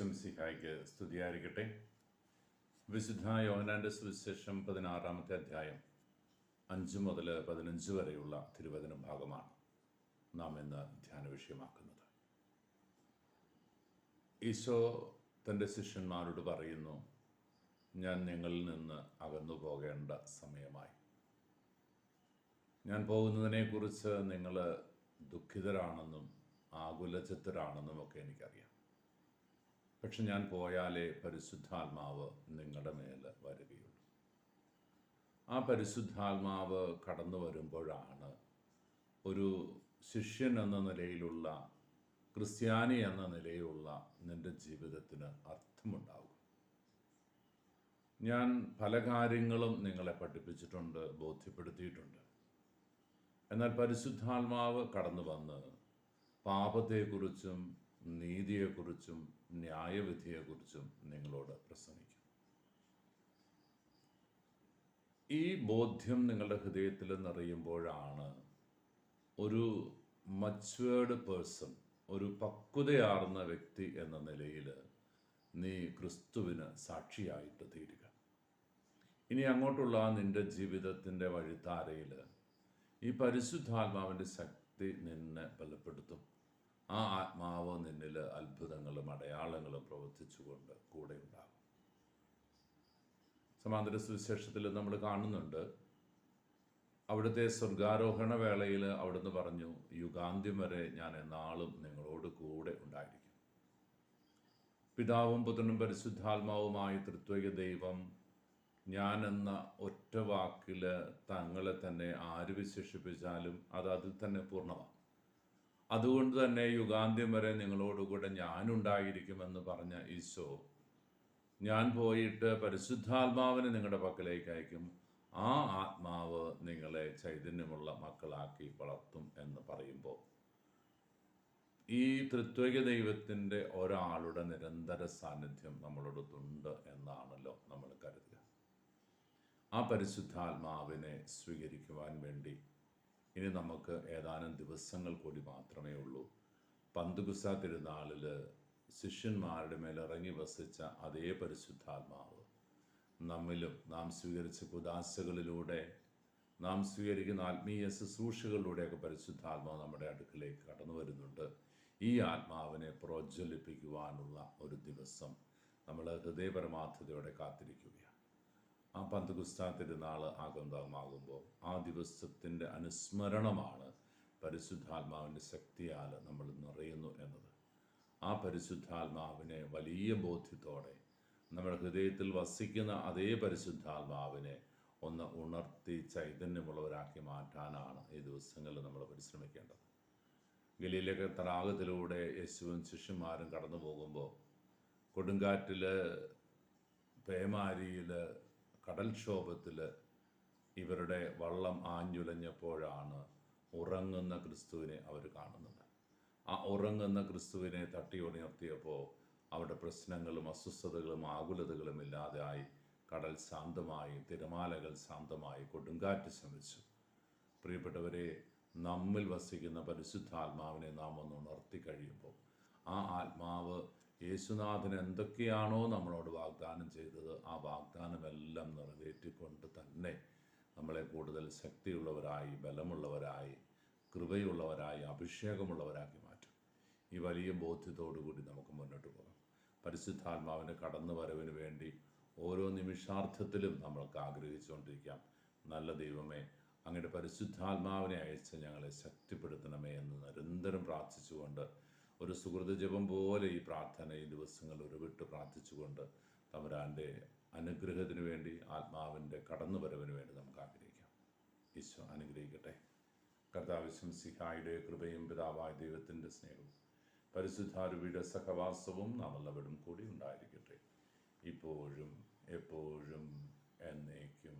ഈശ്വംസിഹായ്ക്ക് സ്തുതിയായിരിക്കട്ടെ. വിശുദ്ധ യോഹന്നാന്റെ സുവിശേഷം 16-ാമത്തെ അധ്യായം 5 മുതൽ 15 വരെയുള്ള തിരുവചന ഭാഗമാണ് നാം ഇന്ന് ധ്യാന വിഷയമാക്കുന്നത്. ഈശോ തൻ്റെ ശിഷ്യന്മാരോട് പറയുന്നു, ഞാൻ നിങ്ങളിൽ നിന്ന് അകന്നു പോകേണ്ട സമയമായി. ഞാൻ പോകുന്നതിനെക്കുറിച്ച് നിങ്ങൾ ദുഃഖിതരാണെന്നും ആകുലചിത്തരാണെന്നും ഒക്കെ എനിക്കറിയാം. പക്ഷെ ഞാൻ പോയാലേ പരിശുദ്ധാത്മാവ് നിങ്ങളുടെ മേൽ വരികയുള്ളൂ. ആ പരിശുദ്ധാത്മാവ് കടന്നു വരുമ്പോഴാണ് ഒരു ശിഷ്യൻ എന്ന നിലയിലുള്ള, ക്രിസ്ത്യാനി എന്ന നിലയിലുള്ള നിൻ്റെ ജീവിതത്തിന് അർത്ഥമുണ്ടാകും. ഞാൻ പല കാര്യങ്ങളും നിങ്ങളെ പഠിപ്പിച്ചിട്ടുണ്ട്, ബോധ്യപ്പെടുത്തിയിട്ടുണ്ട്. എന്നാൽ പരിശുദ്ധാത്മാവ് കടന്നു വന്ന് പാപത്തെക്കുറിച്ചും നീതിയെക്കുറിച്ചും ന്യായവിധിയെക്കുറിച്ചും നിങ്ങളോട് പ്രസംഗിക്കും. ഈ ബോധ്യം നിങ്ങളുടെ ഹൃദയത്തിൽ നിറയുമ്പോഴാണ് ഒരു മച്വേർഡ് പേഴ്സൺ, ഒരു പക്വതയാർന്ന വ്യക്തി എന്ന നിലയിൽ നീ ക്രിസ്തുവിന് സാക്ഷിയായിട്ട് തീരുക. ഇനി അങ്ങോട്ടുള്ള നിൻ്റെ ജീവിതത്തിൻ്റെ വഴിത്താരയിൽ ഈ പരിശുദ്ധാത്മാവിൻ്റെ ശക്തി നിന്നെ ബലപ്പെടുത്തും. ആ ആത്മാവ് നിന്നിൽ അത്ഭുതങ്ങളും അടയാളങ്ങളും പ്രവർത്തിച്ചുകൊണ്ട് കൂടെ ഉണ്ടാകും. സമാന്തര സുവിശേഷത്തിൽ നമ്മൾ കാണുന്നുണ്ട്, അവിടുത്തെ സ്വർഗാരോഹണ വേളയിൽ അവിടുന്ന് പറഞ്ഞു, യുഗാന്ത്യം വരെ ഞാൻ എന്നാളും നിങ്ങളോട് കൂടെ ഉണ്ടായിരിക്കും. പിതാവും പുത്രനും പരിശുദ്ധാത്മാവുമായി ത്രിത്വൈക ദൈവം ഞാൻ എന്ന ഒറ്റ വാക്കിൽ തങ്ങളെ തന്നെ ആര് വിശേഷിപ്പിച്ചാലും അത് അതിൽ തന്നെ പൂർണ്ണമാണ്. അതുകൊണ്ട് തന്നെ യുഗാന്ത്യം വരെ നിങ്ങളോടുകൂടെ ഞാനുണ്ടായിരിക്കുമെന്ന് പറഞ്ഞ ഈശോ, ഞാൻ പോയിട്ട് പരിശുദ്ധാത്മാവിനെ നിങ്ങളുടെ പക്കലേക്ക് അയക്കും, ആ ആത്മാവ് നിങ്ങളെ ചൈതന്യമുള്ള മക്കളാക്കി വളർത്തും എന്ന് പറയുമ്പോൾ ഈ ത്രിത്വൈക ദൈവത്തിൻ്റെ ഒരാളുടെ നിരന്തര സാന്നിധ്യം നമ്മളോടൊത്തുണ്ട് എന്നാണല്ലോ നമ്മൾ കരുതുക. ആ പരിശുദ്ധാത്മാവിനെ സ്വീകരിക്കുവാൻ വേണ്ടി ഇനി നമുക്ക് ഏതാനും ദിവസങ്ങൾ കൂടി മാത്രമേ ഉള്ളൂ. പന്തുകുസ്ത തിരുനാളിൽ ശിഷ്യന്മാരുടെ മേൽ ഇറങ്ങി വസിച്ച അതേ പരിശുദ്ധാത്മാവ് നമ്മിലും നാം സ്വീകരിച്ച കുദാശകളിലൂടെ, നാം സ്വീകരിക്കുന്ന ആത്മീയ ശുശ്രൂഷകളിലൂടെയൊക്കെ പരിശുദ്ധാത്മാവ് നമ്മുടെ അടുക്കിലേക്ക് കടന്നു വരുന്നുണ്ട്. ഈ ആത്മാവിനെ പ്രോജ്വലിപ്പിക്കുവാനുള്ള ഒരു ദിവസം നമ്മൾ ഹൃദയപരമാർത്ഥതയോടെ കാത്തിരിക്കുകയാണ്. ആ പന്തുകുസ്ത തിരുനാൾ ആഗതമാകുമ്പോൾ ആ ദിവസത്തിൻ്റെ അനുസ്മരണമാണ് പരിശുദ്ധാത്മാവിൻ്റെ ശക്തിയാൽ നമ്മൾ നിറയുന്നു എന്നത്. ആ പരിശുദ്ധാത്മാവിനെ വലിയ ബോധ്യത്തോടെ നമ്മുടെ ഹൃദയത്തിൽ വസിക്കുന്ന അതേ പരിശുദ്ധാത്മാവിനെ ഒന്ന് ഉണർത്തി ചൈതന്യമുള്ളവരാക്കി മാറ്റാനാണ് ഈ ദിവസങ്ങളിൽ നമ്മൾ പരിശ്രമിക്കേണ്ടത്. ഗലീലയ തടാകത്തിലൂടെ യേശുവും ശിഷ്യന്മാരും കടന്നു പോകുമ്പോൾ കൊടുങ്കാറ്റിൽ, പേമാരിയിൽ, കടൽക്ഷോഭത്തിൽ ഇവരുടെ വള്ളം ആഞ്ഞുലഞ്ഞപ്പോഴാണ് ഉറങ്ങുന്ന ക്രിസ്തുവിനെ അവർ കാണുന്നത്. ആ ഉറങ്ങുന്ന ക്രിസ്തുവിനെ തട്ടി ഉണർത്തിയപ്പോൾ അവരുടെ പ്രശ്നങ്ങളും അസ്വസ്ഥതകളും ആകുലതകളും ഇല്ലാതെയായി. കടൽ ശാന്തമായി, തിരമാലകൾ ശാന്തമായി, കൊടുങ്കാറ്റ് ശമിച്ചു. പ്രിയപ്പെട്ടവരെ, നമ്മിൽ വസിക്കുന്ന പരിശുദ്ധാത്മാവിനെ നാം ഒന്ന് ഉണർത്തി കഴിയുമ്പോൾ ആ ആത്മാവ് യേശുനാഥൻ എന്തൊക്കെയാണോ നമ്മളോട് വാഗ്ദാനം ചെയ്തത് ആ വാഗ്ദാനമെല്ലാം നിറവേറ്റിക്കൊണ്ട് തന്നെ നമ്മളെ കൂടുതൽ ശക്തിയുള്ളവരായി, ബലമുള്ളവരായി, കൃപയുള്ളവരായി, അഭിഷേകമുള്ളവരാക്കി മാറ്റും. ഈ വലിയ ബോധ്യത്തോടുകൂടി നമുക്ക് മുന്നോട്ട് പോകാം. പരിശുദ്ധാത്മാവിൻ്റെ കടന്നു വരവിന് വേണ്ടി ഓരോ നിമിഷാർത്ഥത്തിലും നമ്മൾക്ക് ആഗ്രഹിച്ചുകൊണ്ടിരിക്കാം. നല്ല ദൈവമേ, അങ്ങയുടെ പരിശുദ്ധാത്മാവിനെ അയച്ച് ഞങ്ങളെ ശക്തിപ്പെടുത്തണമേ എന്ന് നിരന്തരം പ്രാർത്ഥിച്ചുകൊണ്ട്, ഒരു സുഹൃത ജപം പോലെ ഈ പ്രാർത്ഥന ഈ ദിവസങ്ങൾ ഉരുവിട്ട് പ്രാർത്ഥിച്ചുകൊണ്ട് തമ്പുരാൻ്റെ അനുഗ്രഹത്തിന് വേണ്ടി, ആത്മാവിൻ്റെ കടന്നുവരവിന് വേണ്ടി നമുക്ക് ആഗ്രഹിക്കാം. ഈശോ അനുഗ്രഹിക്കട്ടെ. കർത്താവ് മിശിഹായുടെ കൃപയും പിതാവായ ദൈവത്തിൻ്റെ സ്നേഹവും പരിശുദ്ധാരൂപിയുടെ സഹവാസവും നാം എല്ലാവരും കൂടി ഉണ്ടായിരിക്കട്ടെ, ഇപ്പോഴും എപ്പോഴും എന്നേക്കും.